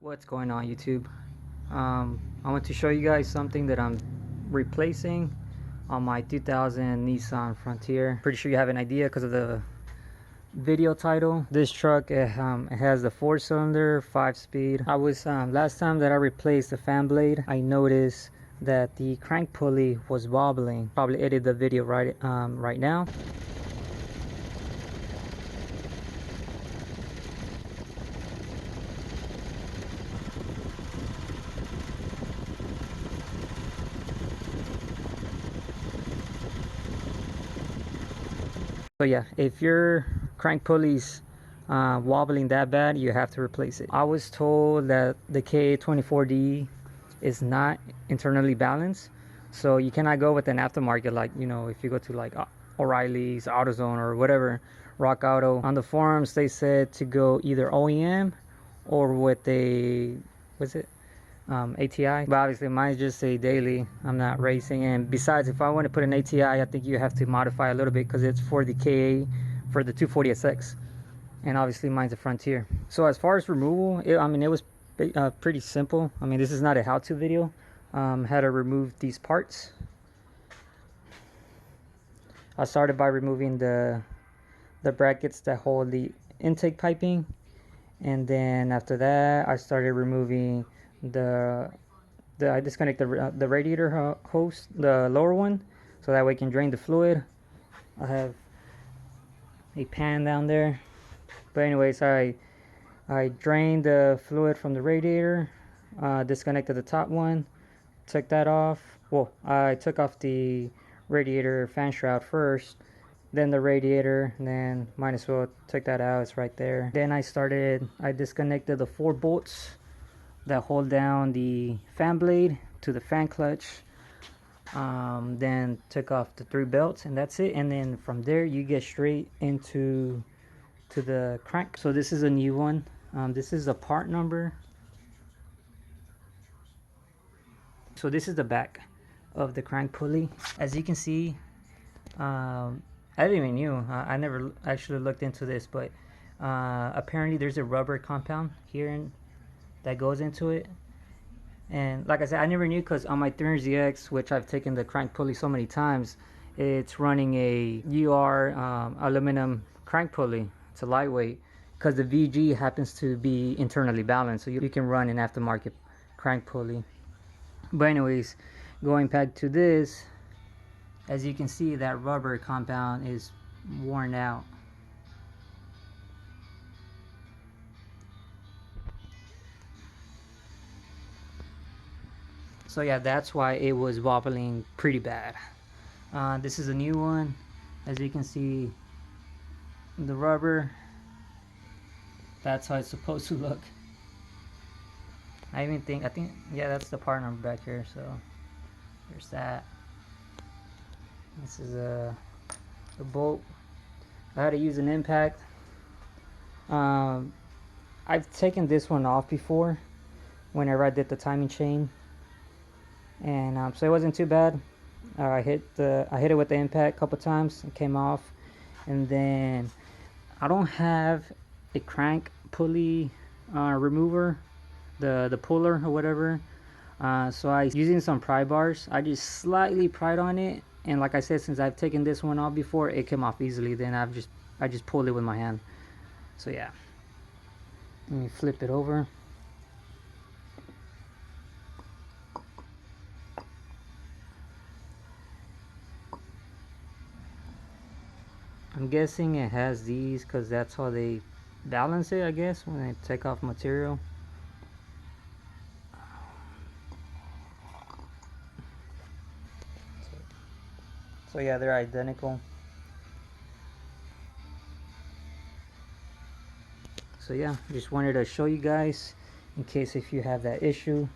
What's going on, YouTube? I want to show you guys something that I'm replacing on my 2000 Nissan Frontier. Pretty sure you have an idea because of the video title. This truck it has the 4-cylinder 5-speed. I was last time that I replaced the fan blade, I noticed that the crank pulley was wobbling. Probably edited the video right now. So yeah, if your crank pulley's wobbling that bad, you have to replace it. I was told that the K24D is not internally balanced, so you cannot go with an aftermarket, like, you know, if you go to like O'Reilly's, AutoZone, or whatever, Rock Auto. On the forums they said to go either OEM or with a, what's it, ATI, but obviously mine's just a daily. I'm not racing, and besides, if I want to put an ATI, I think you have to modify a little bit because it's for the KA for the 240SX, and obviously mine's a Frontier. So as far as removal, it was pretty simple. I mean, this is not a how-to video. How to remove these parts. I started by removing the brackets that hold the intake piping, and then after that I started removing I disconnect the radiator hose, the lower one, so that way I can drain the fluid. I have a pan down there, but anyways, I drained the fluid from the radiator, disconnected the top one, took that off. Well, I took off the radiator fan shroud first, then the radiator, and then might as well take that out, it's right there. Then I disconnected the 4 bolts that hold down the fan blade to the fan clutch, then took off the 3 belts, and that's it. And then from there you get straight into the crank. So this is a new one. This is a part number. So this is the back of the crank pulley. As you can see, I didn't even knew, I never actually looked into this, but apparently there's a rubber compound here that goes into it. And like I said, I never knew because on my 300ZX, which I've taken the crank pulley so many times, it's running a UR aluminum crank pulley. It's a lightweight because the VG happens to be internally balanced, so you can run an aftermarket crank pulley. But anyways, going back to this, as you can see, that rubber compound is worn out. So yeah, that's why it was wobbling pretty bad. This is a new one. As you can see, the rubber, that's how it's supposed to look. I think yeah, that's the part number back here. So there's that. This is the bolt. I had to use an impact. I've taken this one off before whenever I did the timing chain, and so it wasn't too bad. I hit it with the impact a couple times, it came off. And then I don't have a crank pulley remover, the puller or whatever, so I using some pry bars. I just slightly pried on it, and like I said, since I've taken this one off before, it came off easily. Then I just pulled it with my hand. So yeah, let me flip it over. I'm guessing it has these because that's how they balance it, I guess, when they take off material. So yeah, they're identical. So yeah, just wanted to show you guys in case if you have that issue,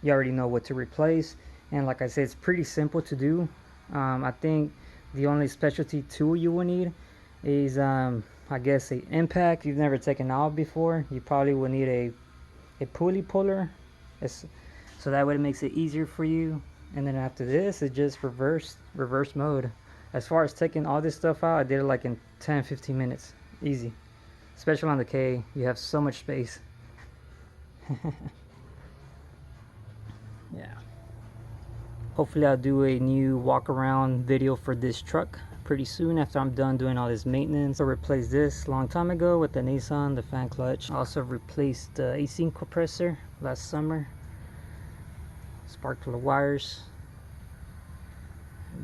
you already know what to replace. And like I said, it's pretty simple to do. I think the only specialty tool you will need is I guess a impact. If you've never taken out before, you probably will need a pulley puller, so that way it makes it easier for you. And then after this, it's just reverse mode. As far as taking all this stuff out, I did it like in 10-15 minutes, easy. Especially on the K, you have so much space. Yeah. Hopefully I'll do a new walk around video for this truck pretty soon after I'm done doing all this maintenance. I replaced this a long time ago with the Nissan, the fan clutch. I also replaced the AC compressor last summer. Sparked the wires.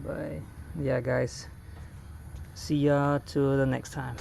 But yeah guys, see ya till the next time.